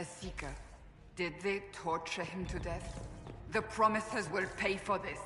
A Seeker. Did they torture him to death? The Promisers will pay for this.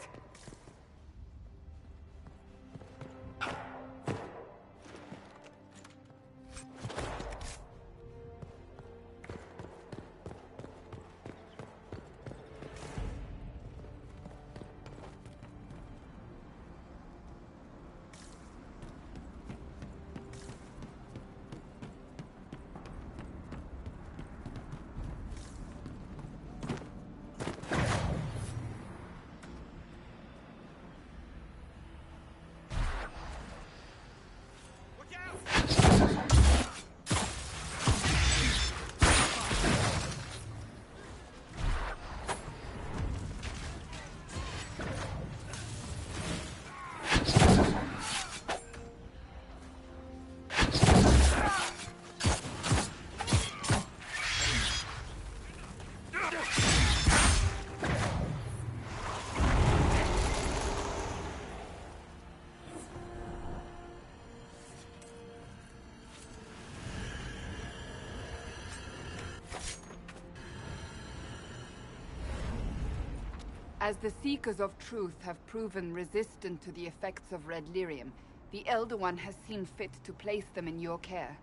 As the Seekers of Truth have proven resistant to the effects of red lyrium, the Elder One has seen fit to place them in your care.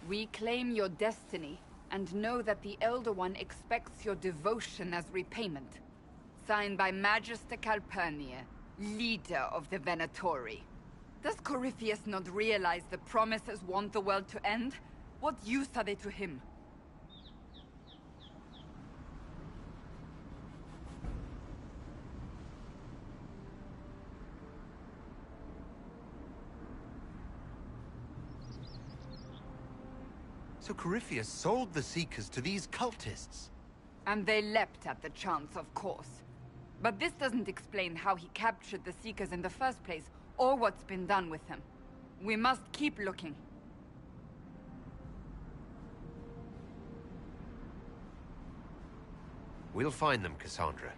Reclaim your destiny, and know that the Elder One expects your devotion as repayment. Signed by Magister Calpurnia, leader of the Venatori. Does Corypheus not realize the Promisers want the world to end? What use are they to him? So Corypheus sold the Seekers to these cultists? And they leapt at the chance, of course. But this doesn't explain how he captured the Seekers in the first place, or what's been done with them. We must keep looking. We'll find them, Cassandra.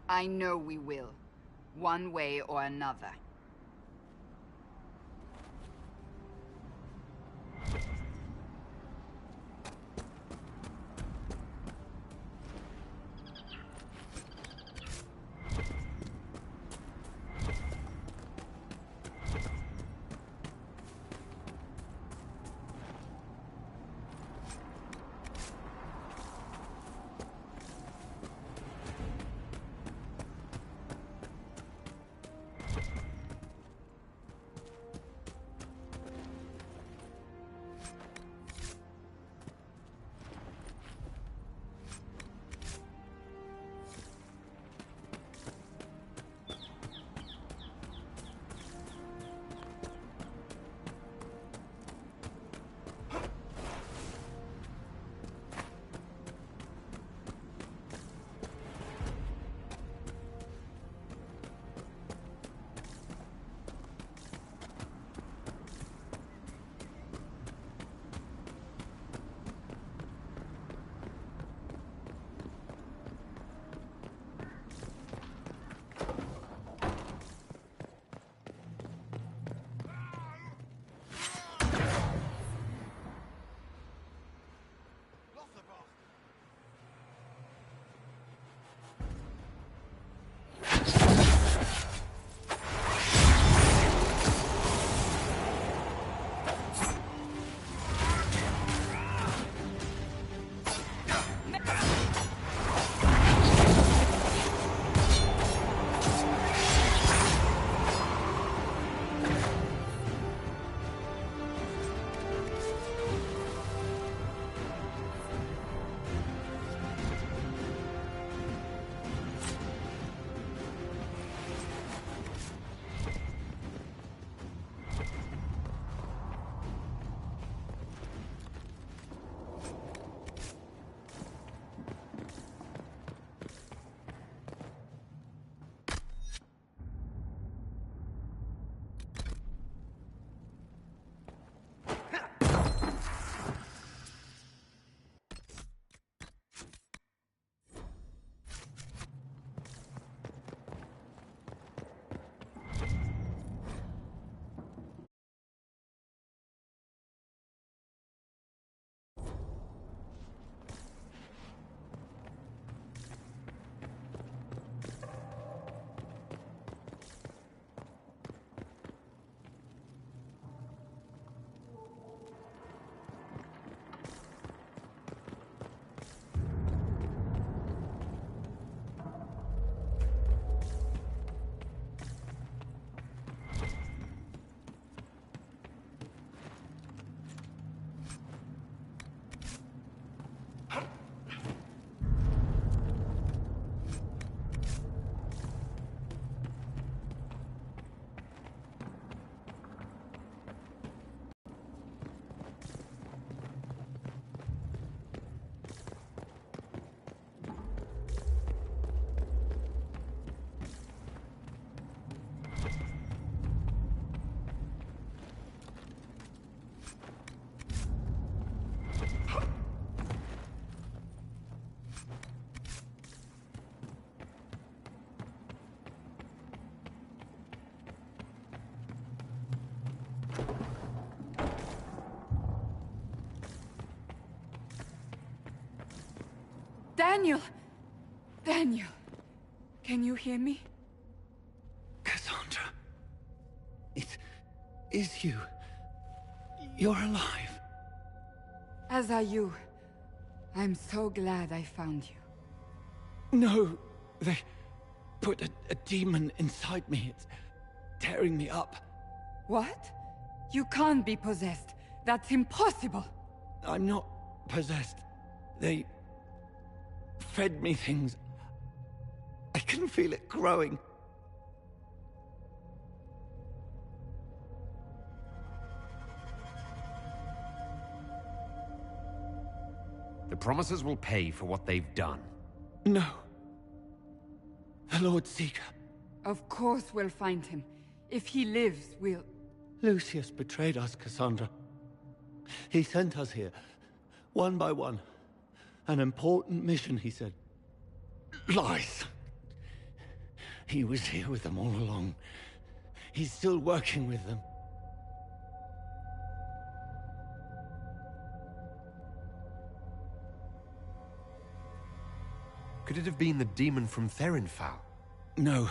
I know we will. One way or another. Daniel! Daniel! Can you hear me? Cassandra. It is you. You're alive. As are you. I'm so glad I found you. No, they put a demon inside me. It's tearing me up. What? You can't be possessed. That's impossible. I'm not possessed. They fed me things. I can feel it growing. The Promisers will pay for what they've done. No. The Lord Seeker. Of course we'll find him. If he lives, we'll... Lucius betrayed us, Cassandra. He sent us here, one by one. An important mission, he said. Lies. He was here with them all along. He's still working with them. Could it have been the demon from Therinfal? No.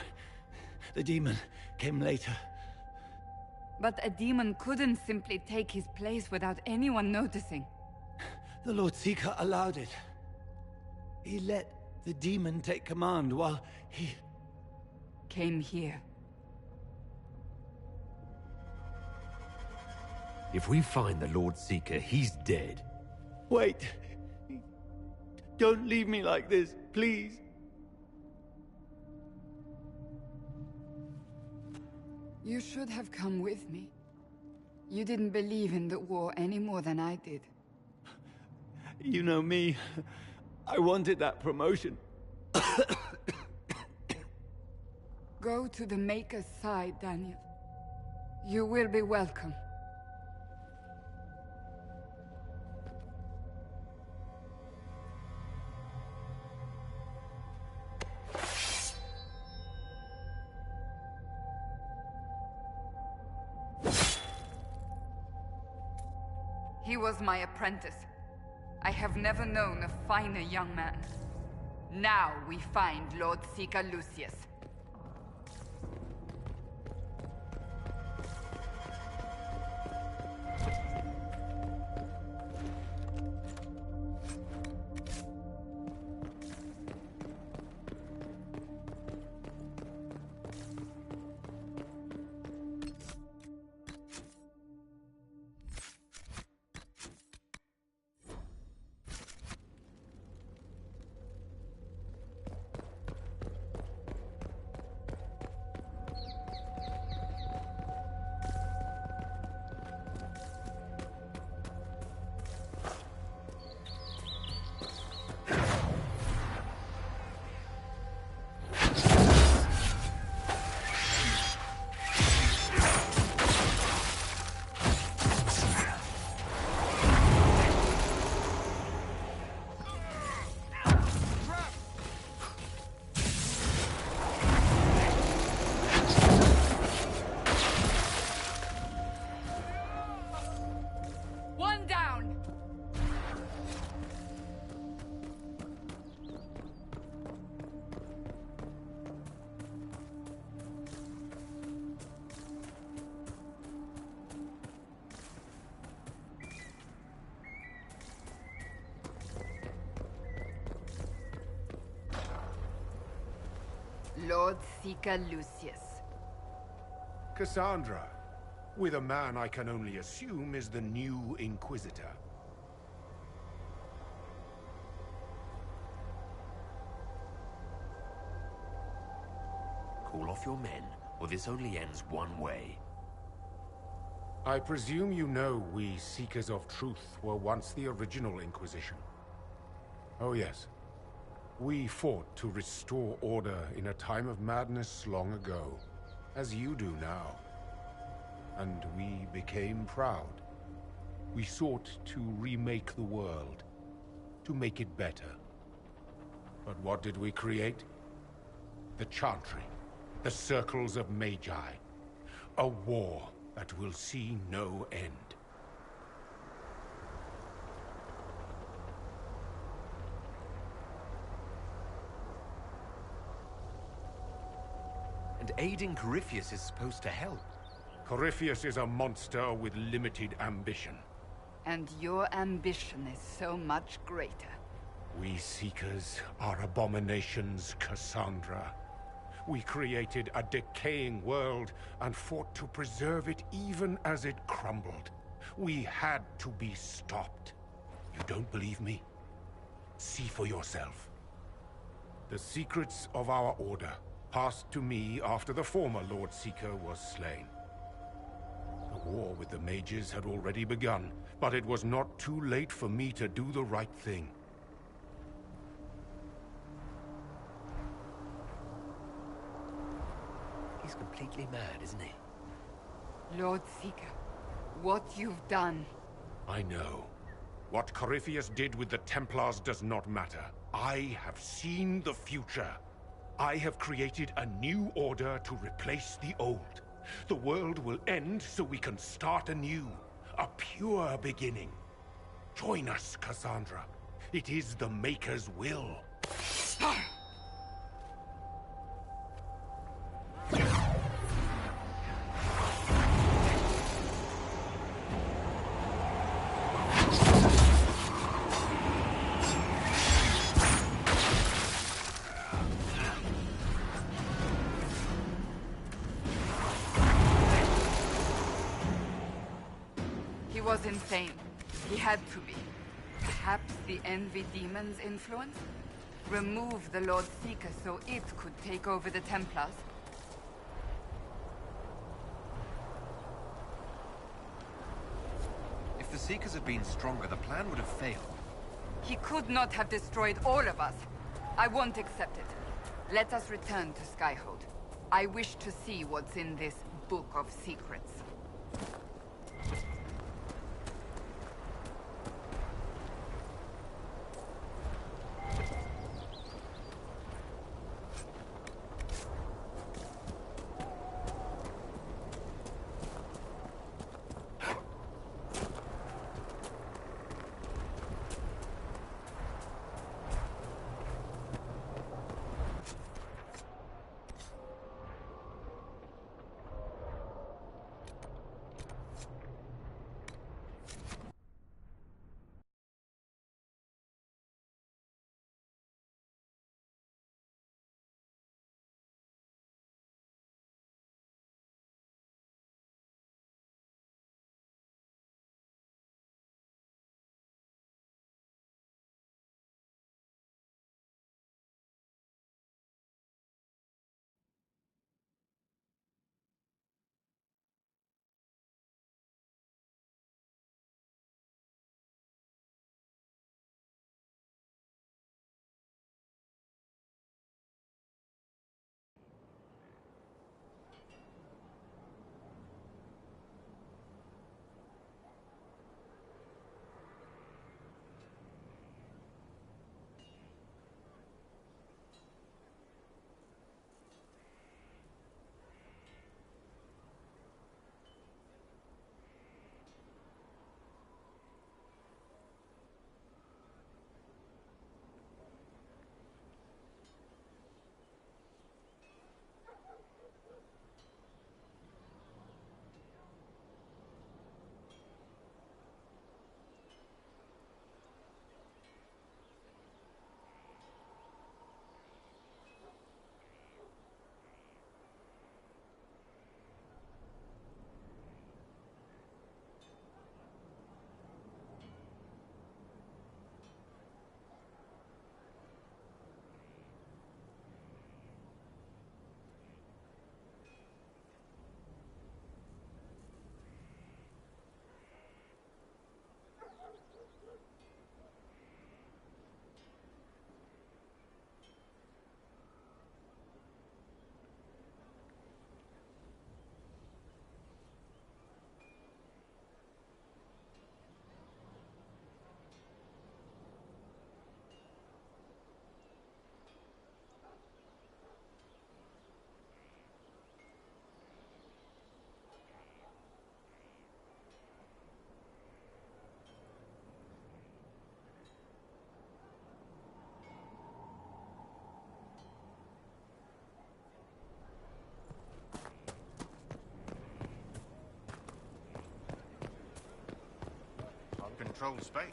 The demon came later. But a demon couldn't simply take his place without anyone noticing. The Lord Seeker allowed it. He let the demon take command while he... Came here. If we find the Lord Seeker, he's dead. Wait. Don't leave me like this, please. You should have come with me. You didn't believe in the war any more than I did. You know me. I wanted that promotion. Go to the Maker's side, Daniel. You will be welcome. He was my apprentice. I have never known a finer young man. Now we find Lord Seeker Lucius. Lord Seeker Lucius. Cassandra, with a man I can only assume is the new Inquisitor. Call off your men, or this only ends one way. I presume you know we Seekers of Truth were once the original Inquisition. Oh yes. We fought to restore order in a time of madness long ago, as you do now. And we became proud. We sought to remake the world, to make it better. But what did we create? The Chantry, the Circles of Magi. A war that will see no end. And aiding Corypheus is supposed to help. Corypheus is a monster with limited ambition. And your ambition is so much greater. We Seekers are abominations, Cassandra. We created a decaying world and fought to preserve it even as it crumbled. We had to be stopped. You don't believe me? See for yourself. The secrets of our order passed to me after the former Lord Seeker was slain. The war with the mages had already begun, but it was not too late for me to do the right thing. He's completely mad, isn't he? Lord Seeker, what you've done. I know. What Corypheus did with the Templars does not matter. I have seen the future. I have created a new order to replace the old. The world will end so we can start anew. A pure beginning. Join us, Cassandra. It is the Maker's will. He was insane. He had to be. Perhaps the Envy Demon's influence? Remove the Lord Seeker so it could take over the Templars? If the Seekers had been stronger, the plan would have failed. He could not have destroyed all of us. I won't accept it. Let us return to Skyhold. I wish to see what's in this Book of Secrets. controlled space.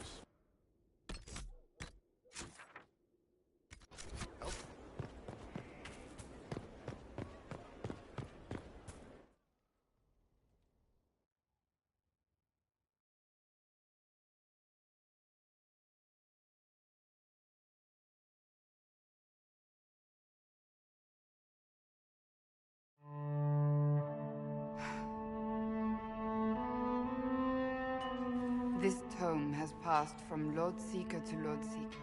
Oh. This tome has passed from Lord Seeker to Lord Seeker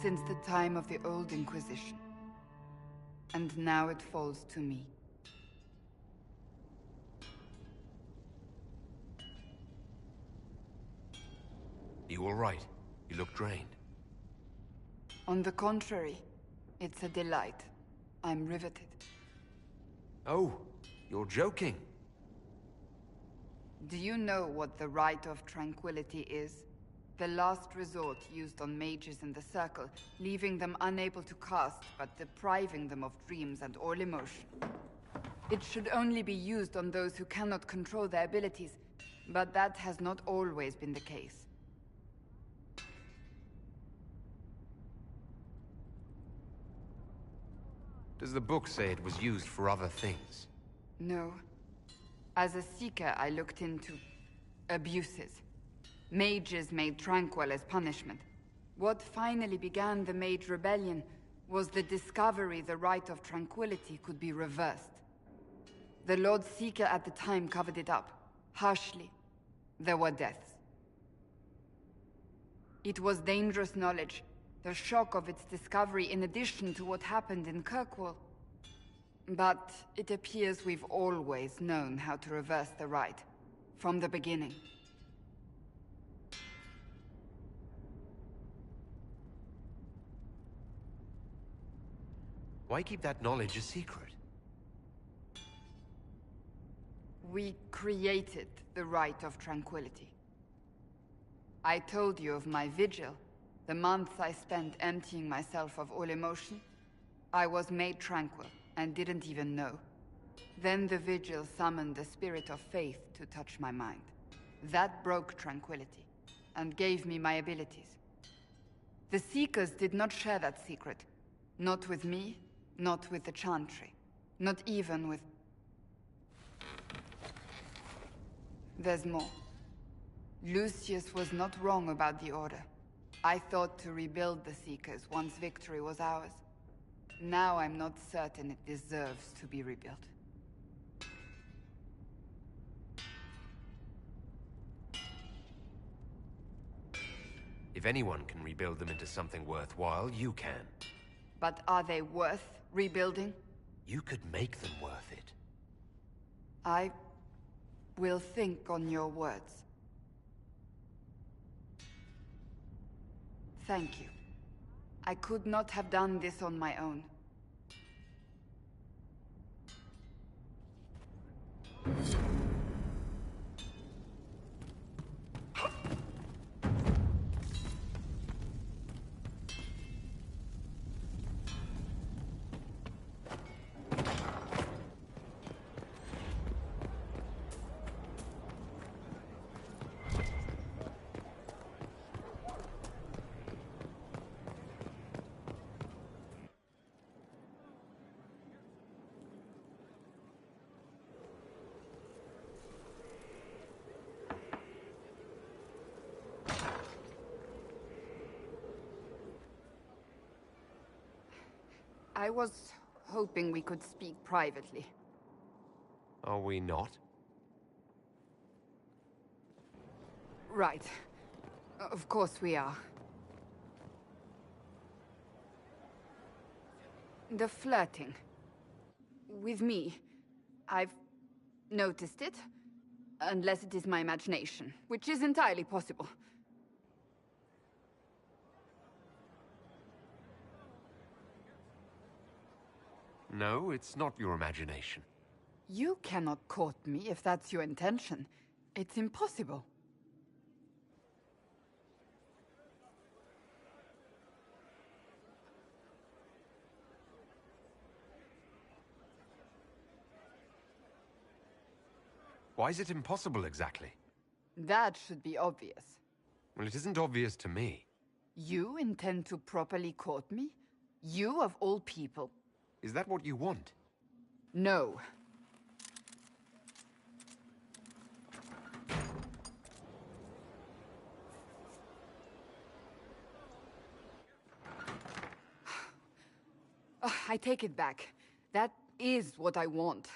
since the time of the Old Inquisition. And now it falls to me. You all right? You look drained. On the contrary, it's a delight. I'm riveted. Oh, you're joking. Do you know what the Rite of Tranquility is? The last resort used on mages in the Circle, leaving them unable to cast, but depriving them of dreams and all emotion. It should only be used on those who cannot control their abilities, but that has not always been the case. Does the book say it was used for other things? No. As a Seeker, I looked into abuses. Mages made Tranquil as punishment. What finally began the Mage Rebellion was the discovery the Rite of Tranquility could be reversed. The Lord Seeker at the time covered it up, harshly. There were deaths. It was dangerous knowledge, the shock of its discovery in addition to what happened in Kirkwall. But it appears we've always known how to reverse the rite, from the beginning. Why keep that knowledge a secret? We created the Rite of Tranquility. I told you of my vigil, the months I spent emptying myself of all emotion. I was made tranquil and didn't even know. Then the vigil summoned the spirit of faith to touch my mind. That broke tranquility and gave me my abilities. The Seekers did not share that secret. Not with me, not with the Chantry, not even with... There's more. Lucius was not wrong about the Order. I thought to rebuild the Seekers once victory was ours. Now I'm not certain it deserves to be rebuilt. If anyone can rebuild them into something worthwhile, you can. But are they worth rebuilding? You could make them worth it. I will think on your words. Thank you. I could not have done this on my own. I was hoping we could speak privately. Are we not? Right. Of course we are. The flirting. With me. I've noticed it. Unless it is my imagination, which is entirely possible. No, it's not your imagination. You cannot court me if that's your intention. It's impossible. Why is it impossible exactly? That should be obvious. Well, it isn't obvious to me. You intend to properly court me? You of all people. Is that what you want? No. I take it back. That is what I want.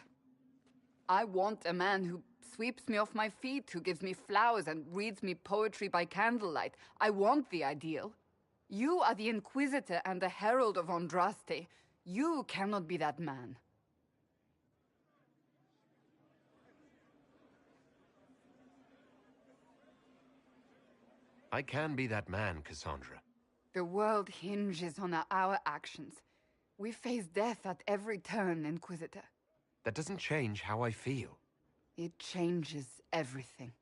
I want a man who sweeps me off my feet, who gives me flowers and reads me poetry by candlelight. I want the ideal. You are the Inquisitor and the Herald of Andraste. You cannot be that man. I can be that man, Cassandra. The world hinges on our actions. We face death at every turn, Inquisitor. That doesn't change how I feel. It changes everything.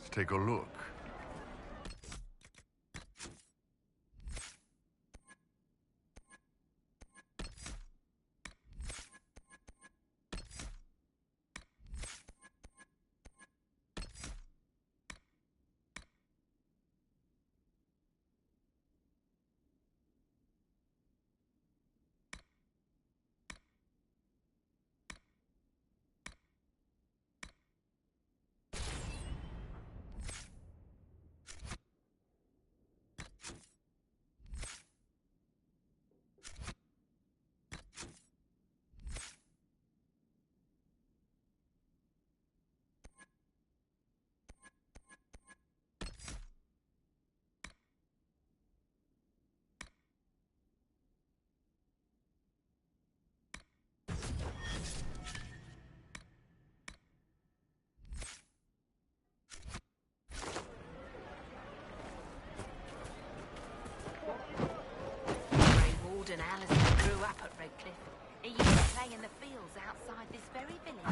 Let's take a look. And Alice grew up at Redcliffe. He used to play in the fields outside this very village.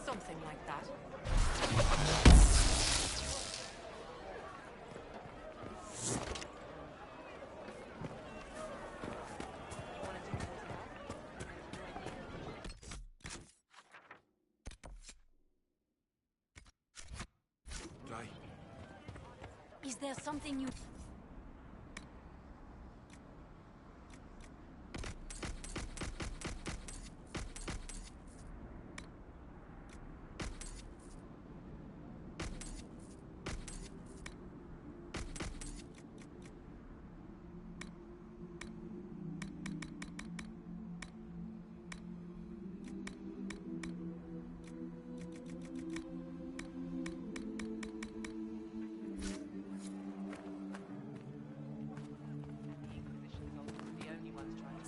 Something like that. Is there something you...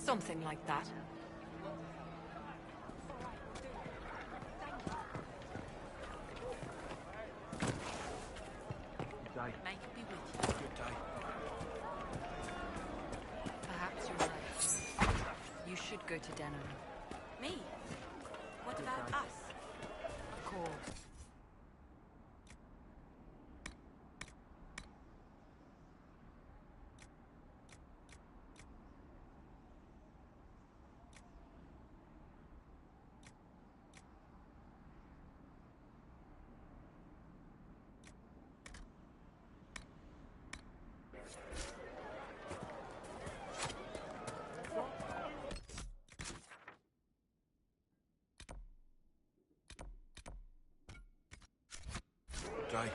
Something like that. May it be with you. Good day. Perhaps you're right. You should go to Denerim. Me? What about us? Of course. Day.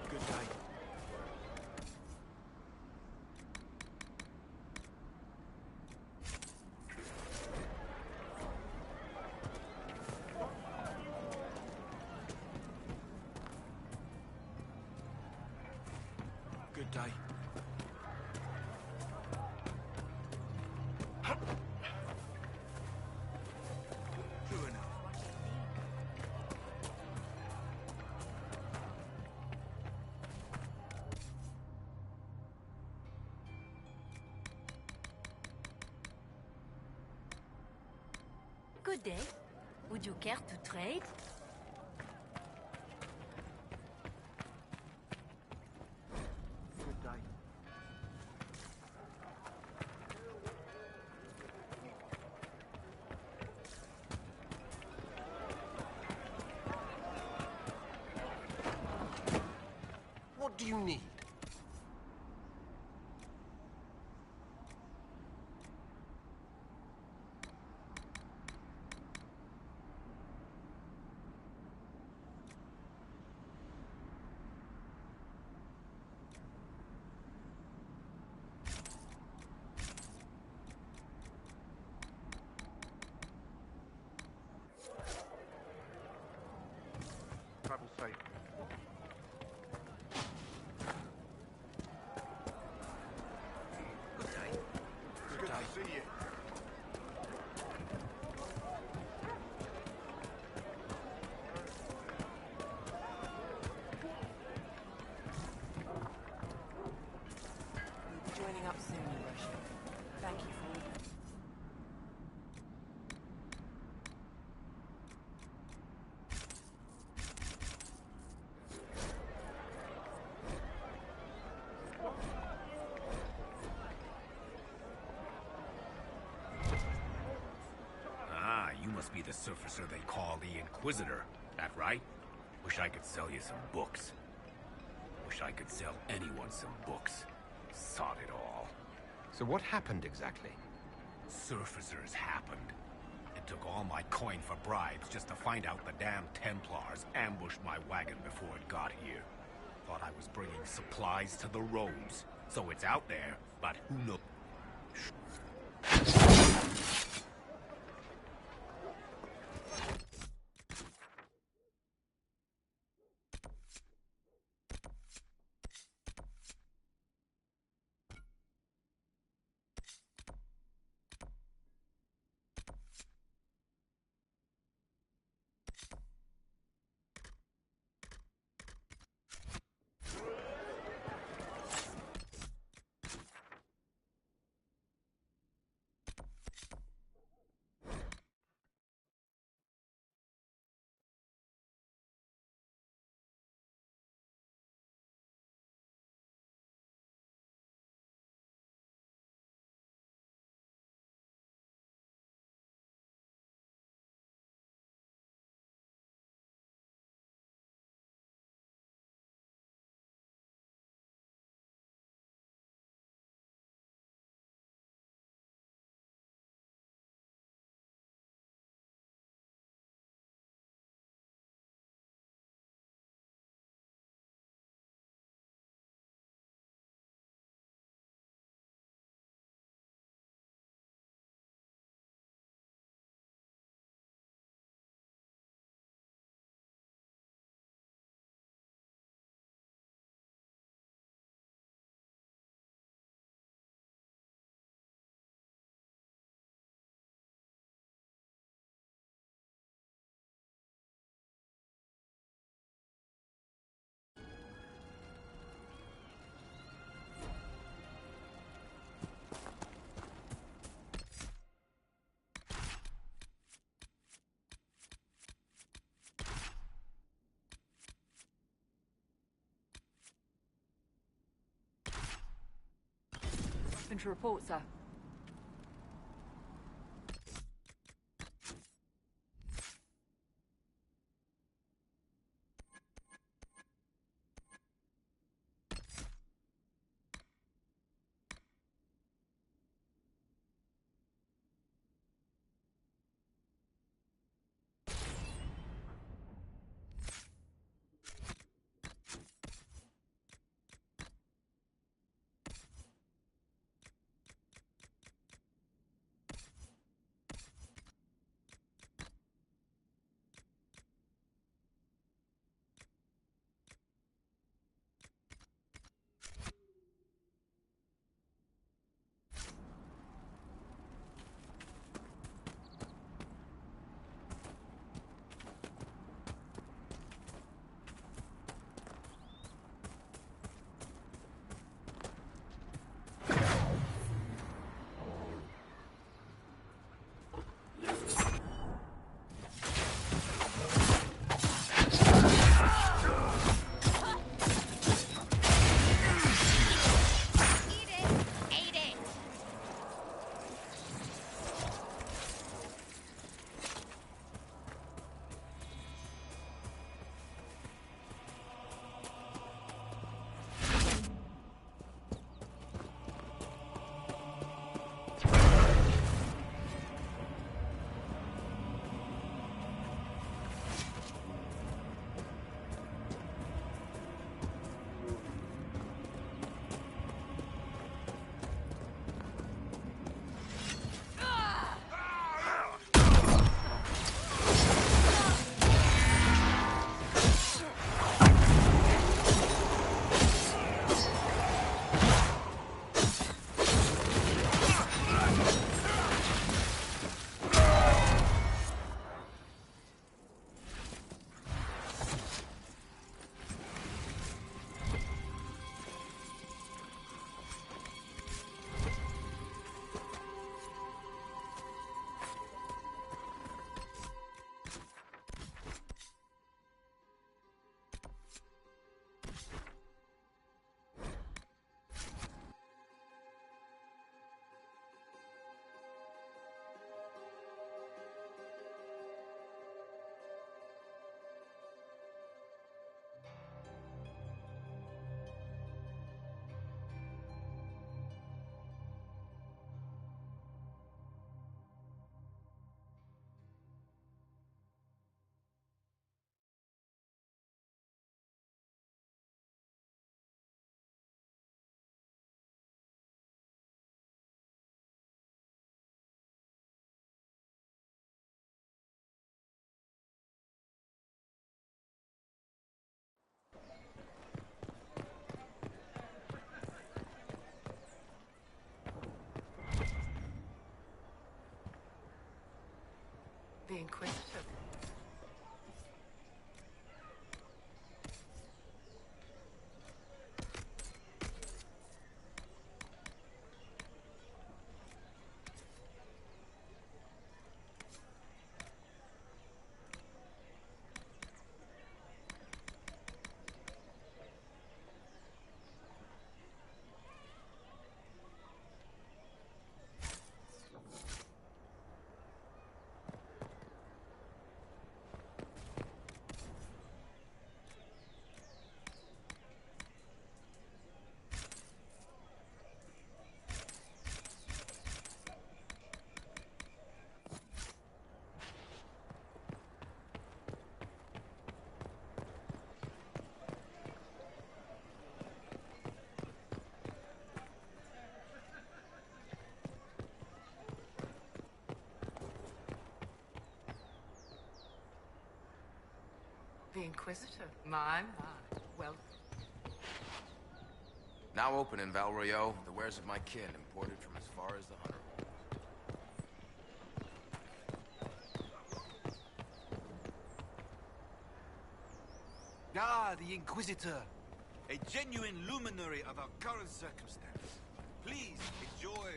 Good day. Good day. True enough. Good day. Would you care to trade? Good day. What do you need? Travel safe. Good day. Good day. See you. We'll be joining up soon, Your Worship. Thank you for all. Ah, you must be the surfacer they call the Inquisitor. That right? Wish I could sell you some books. Wish I could sell anyone some books. Sod it all. So what happened exactly? Surfacers happened. A Took all my coin for bribes just to find out the damn Templars ambushed my wagon before it got here. Thought I was bringing supplies to the roads. So it's out there, but who knows? Nothing to report, sir. Inquisitor. My. Well, Now open in Valroyo, the wares of my kin imported from as far as the Hunter. Ah, the Inquisitor. A genuine luminary of our current circumstance. Please, enjoy.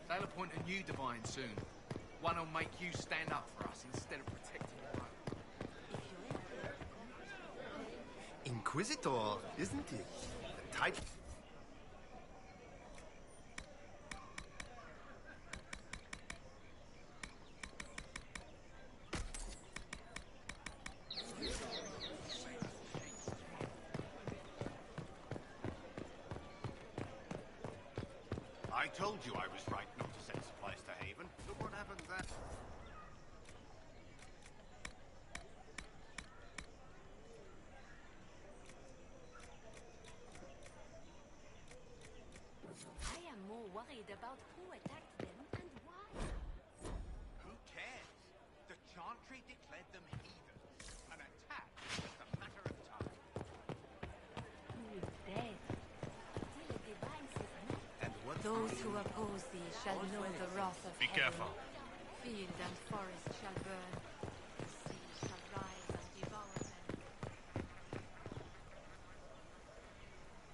They'll appoint a new divine soon. One who'll make you stand up for us instead of protecting your own. Inquisitor, isn't it? The type... I told you I was right not to send supplies to Haven. Look what happened then. I am more worried about who attacked them and why. Who cares? The Chantry declared them heathen. An attack is a matter of time. Who is dead? Till a divine says no. And what? Those who oppose thee shall know the wrath of Be heaven. careful. Field and forest shall burn. The sea shall rise and devour them.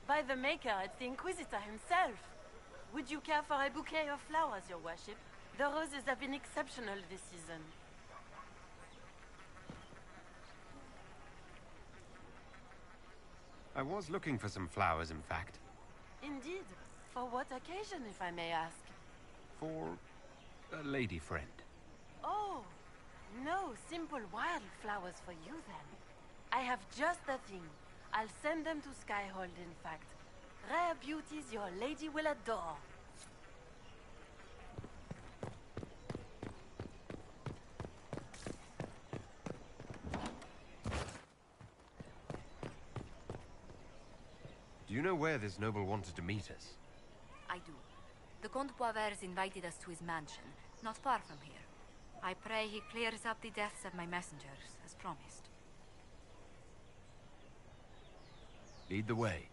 By the Maker, it's the Inquisitor himself. Would you care for a bouquet of flowers, your worship? The roses have been exceptional this season. I was looking for some flowers, in fact. Indeed. For what occasion, if I may ask? For a lady friend. Oh, no, simple wildflowers for you then. I have just the thing. I'll send them to Skyhold, in fact. Rare beauties your lady will adore. Do you know where this noble wanted to meet us? I do. The Comte Poivers invited us to his mansion, not far from here. I pray he clears up the deaths of my messengers, as promised. Lead the way.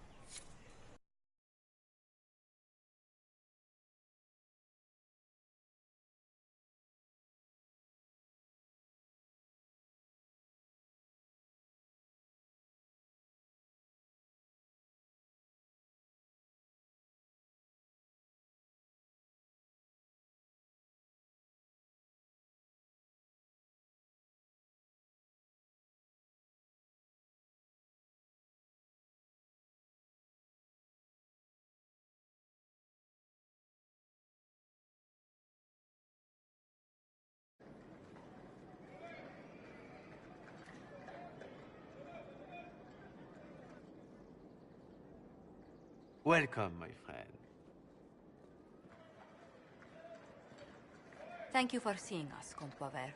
Welcome, my friend. Thank you for seeing us, Comte Poivers.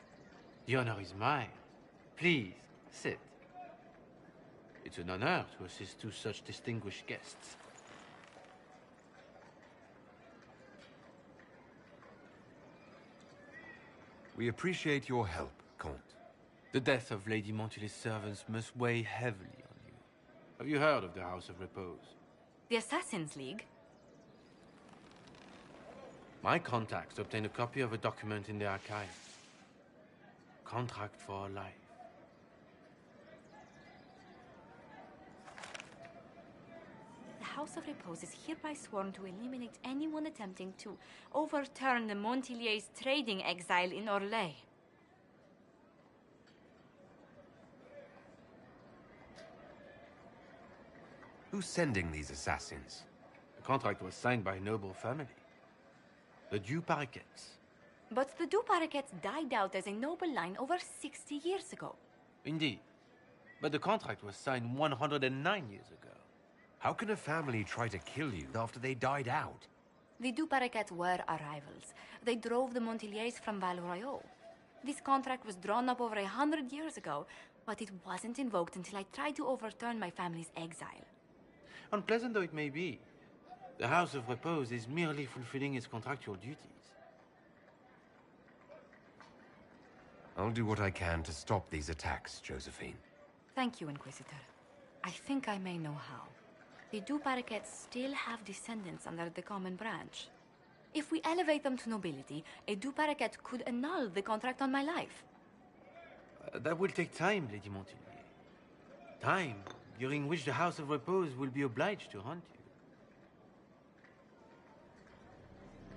The honor is mine. Please, sit. It's an honor to assist two such distinguished guests. We appreciate your help, Comte. The death of Lady Montily's servants must weigh heavily on you. Have you heard of the House of Repose? The Assassin's League? My contacts obtained a copy of a document in the archive. Contract for life. The House of Repose is hereby sworn to eliminate anyone attempting to overturn the Montily's trading exile in Orlais. Who's sending these assassins? The contract was signed by a noble family. The Du Paraquets. But the Du Paraquets died out as a noble line over 60 years ago. Indeed. But the contract was signed 109 years ago. How can a family try to kill you after they died out? The Du Paraquets were our rivals. They drove the Montiliers from Val Royaux. This contract was drawn up over 100 years ago, But it wasn't invoked until I tried to overturn my family's exile. Unpleasant though it may be, the House of Repose is merely fulfilling its contractual duties. I'll do what I can to stop these attacks, Josephine. Thank you, Inquisitor. I think I may know how. The Du Paraquets still have descendants under the common branch. If we elevate them to nobility, a Du Paraquet could annul the contract on my life. That will take time, Lady Montigny. Time during which the House of Repose will be obliged to hunt you.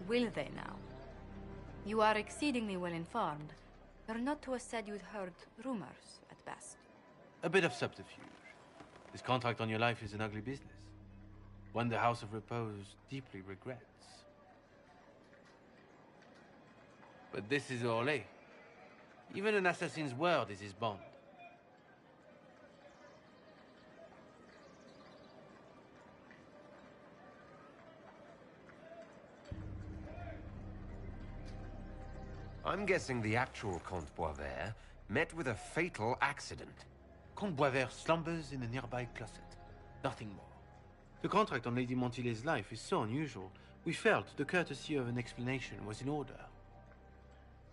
Will they now? You are exceedingly well informed. You're not to have said you'd heard rumors, at best. A bit of subterfuge. This contract on your life is an ugly business. One the House of Repose deeply regrets. But this is Orlais. Even an assassin's word is his bond. I'm guessing the actual Comte Boisvert met with a fatal accident. Comte Boisvert slumbers in a nearby closet. Nothing more. The contract on Lady Montily's life is so unusual, we felt the courtesy of an explanation was in order.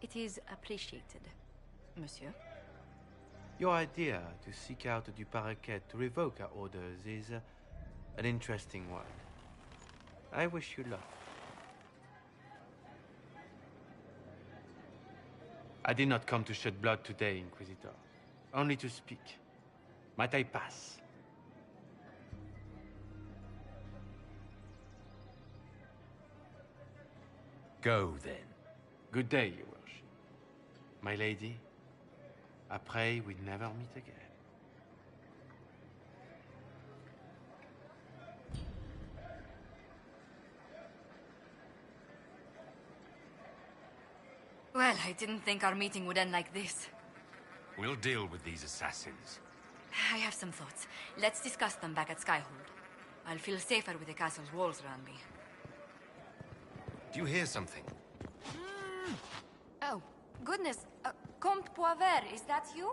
It is appreciated, monsieur. Your idea to seek out the Du Paraquet to revoke our orders is an interesting one. I wish you luck. I did not come to shed blood today, Inquisitor. Only to speak. Might I pass? Go, then. Good day, Your Worship. My lady, I pray we never meet again. Well, I didn't think our meeting would end like this. We'll deal with these assassins. I have some thoughts. Let's discuss them back at Skyhold. I'll feel safer with the castle's walls around me. Do you hear something? Oh, goodness. Comte Boisvert, is that you?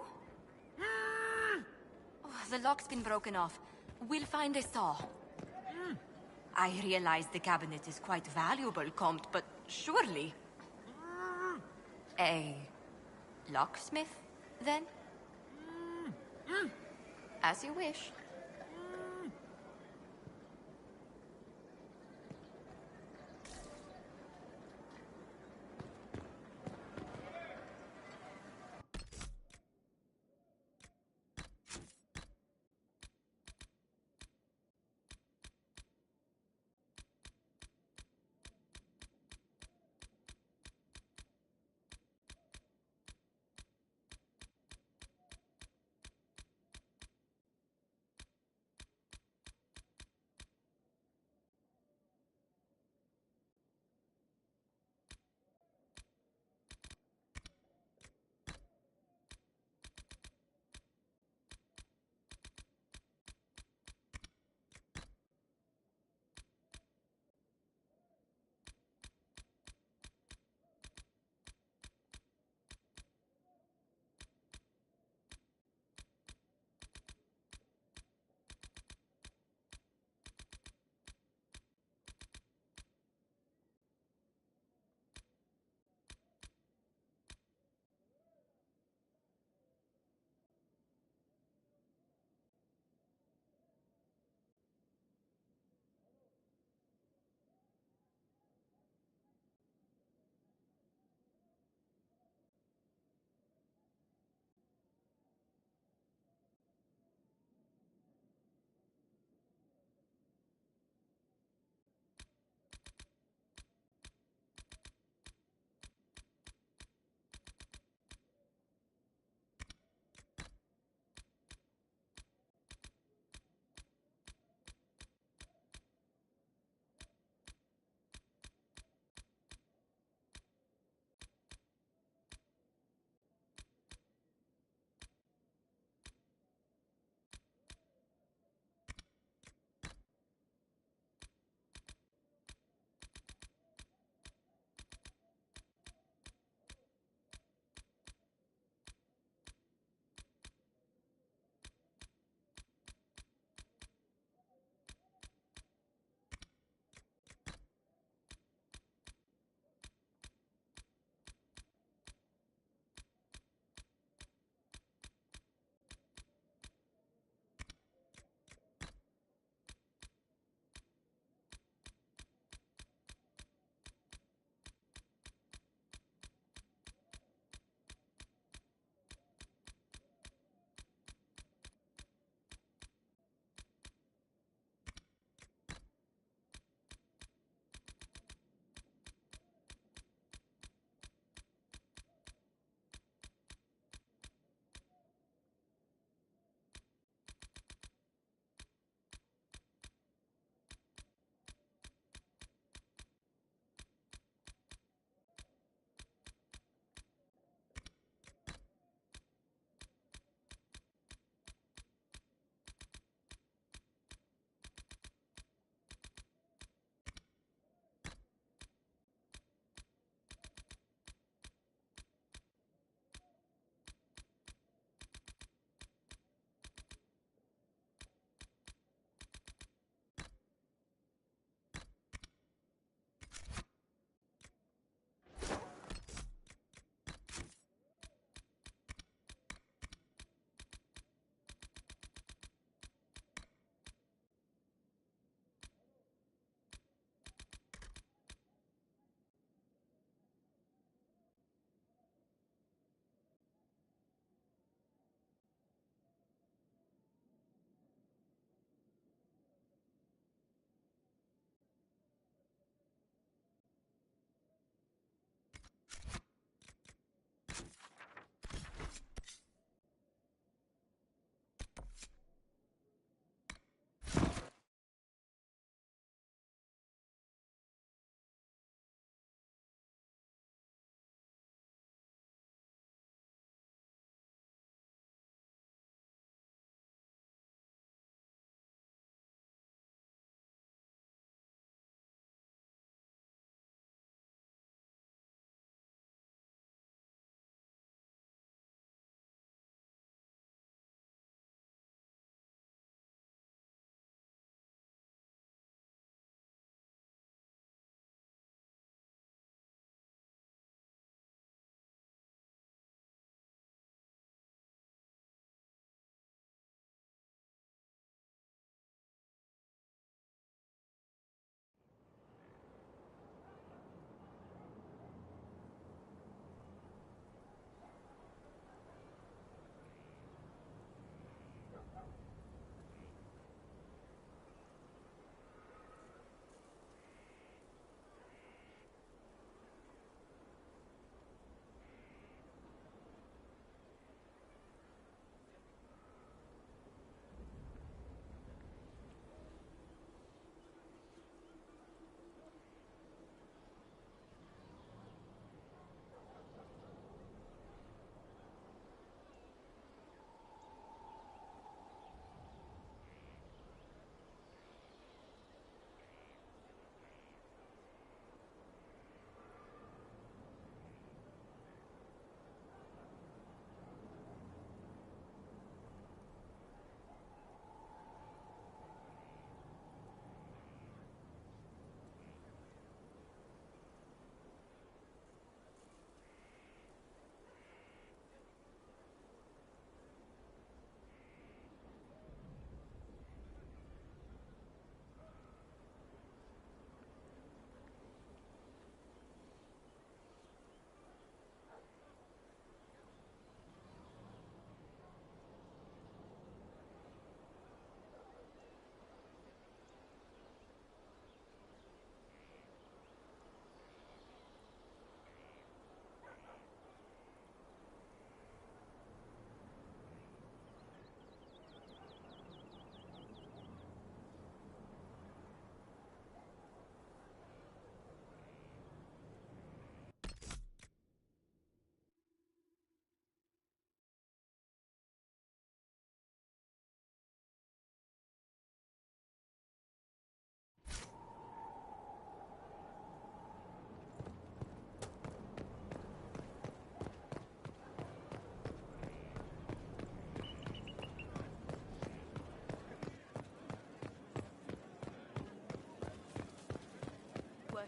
Oh, the lock's been broken off. We'll find a saw. I realize the cabinet is quite valuable, Comte, but surely... A locksmith, then? As you wish.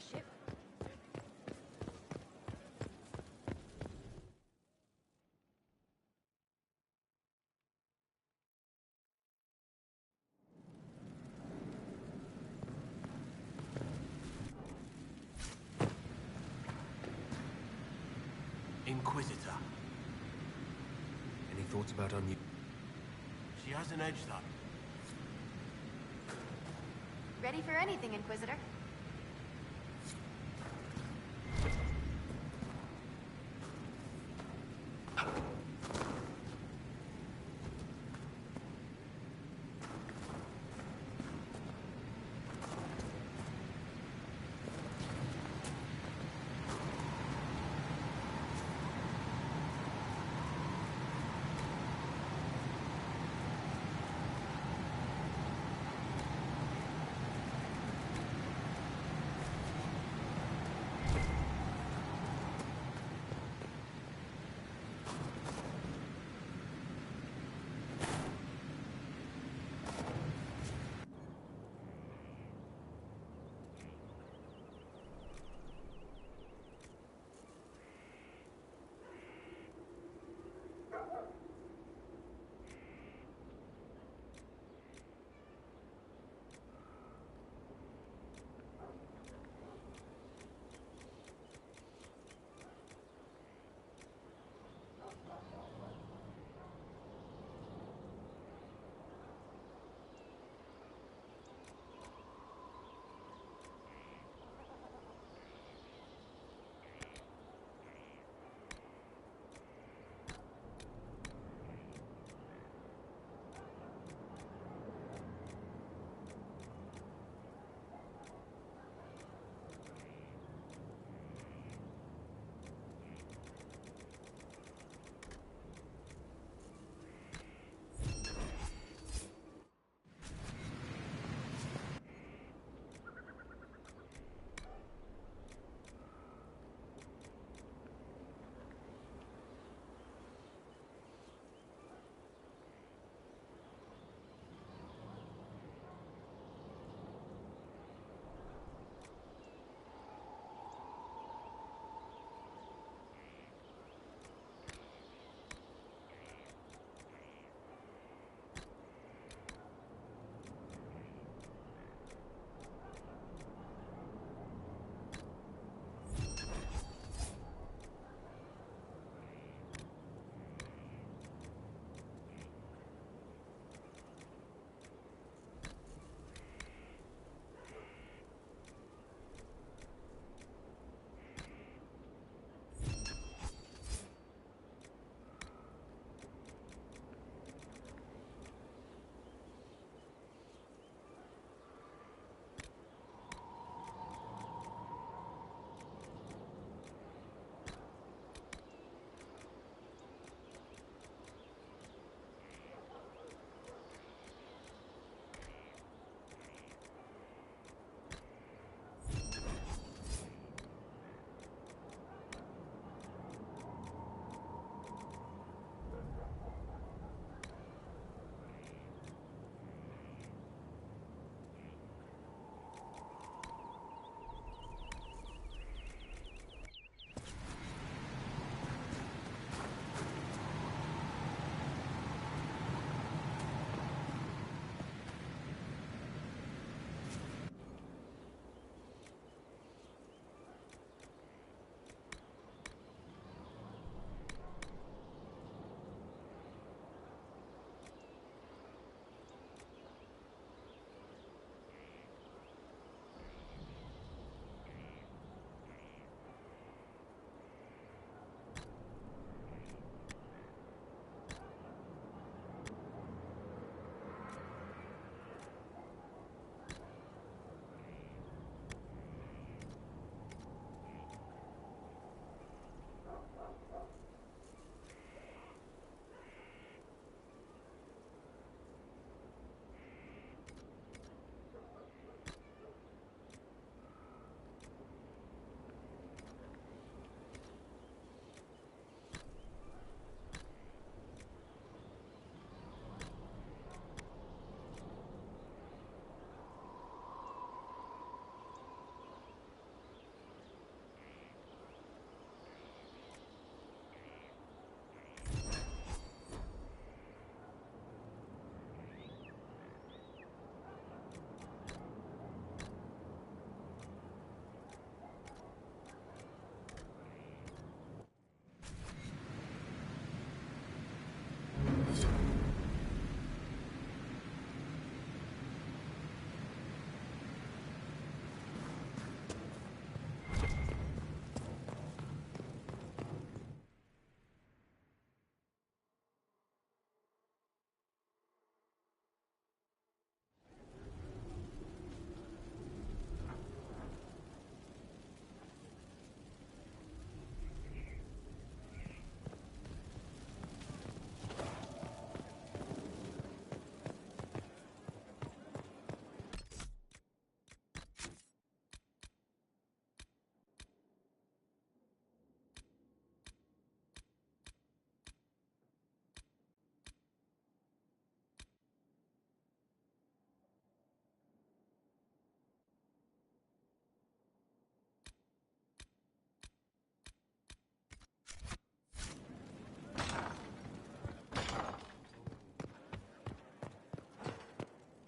worship. Inquisitor. Any thoughts about our new... She has an edge, though. Ready for anything, Inquisitor?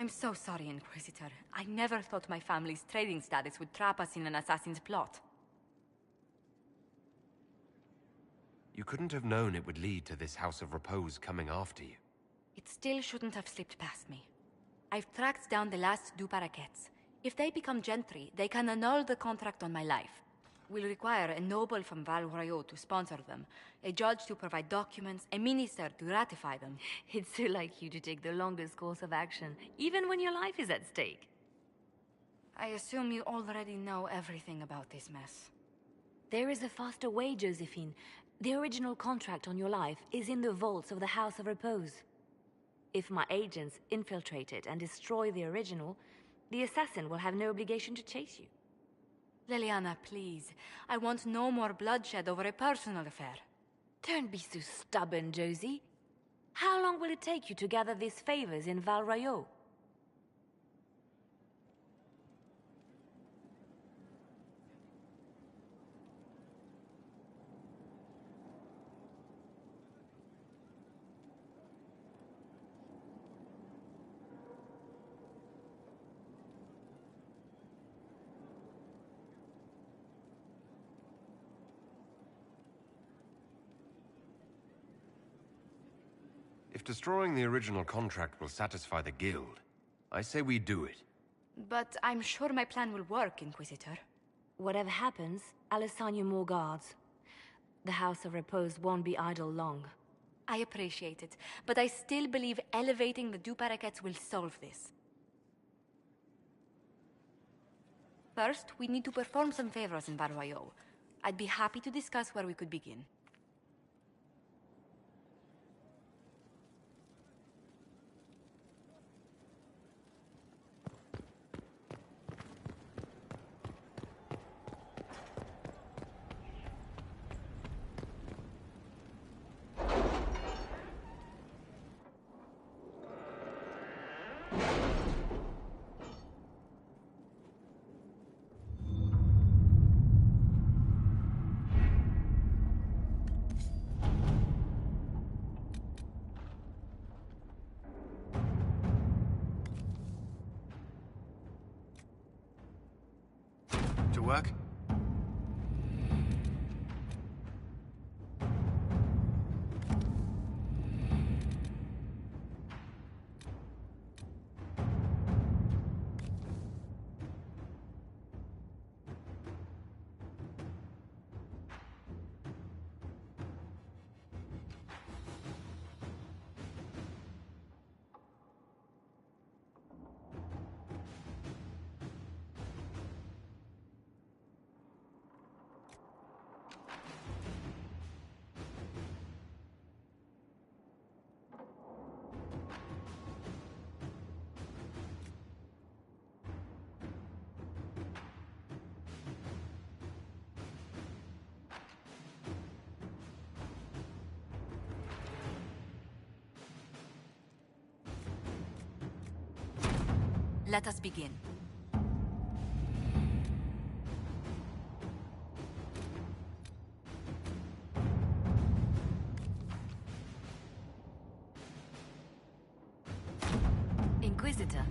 I'm so sorry, Inquisitor. I never thought my family's trading status would trap us in an assassin's plot. You couldn't have known it would lead to this House of Repose coming after you. It still shouldn't have slipped past me. I've tracked down the last deux paraquets. If they become gentry, they can annul the contract on my life. We'll require a noble from Val Royeaux to sponsor them, a judge to provide documents, a minister to ratify them. It's so like you to take the longest course of action, even when your life is at stake. I assume you already know everything about this mess. There is a faster way, Josephine. The original contract on your life is in the vaults of the House of Repose. If my agents infiltrate it and destroy the original, the assassin will have no obligation to chase you. Leliana, please. I want no more bloodshed over a personal affair. Don't be so stubborn, Josie. How long will it take you to gather these favors in Val Royeaux? If destroying the original contract will satisfy the Guild, I say we do it. But I'm sure my plan will work, Inquisitor. Whatever happens, I'll assign you more guards. The House of Repose won't be idle long. I appreciate it, but I still believe elevating the deux paraquets will solve this. First, we need to perform some favors in Val Royeaux. I'd be happy to discuss where we could begin. To work? Let us begin. Inquisitor,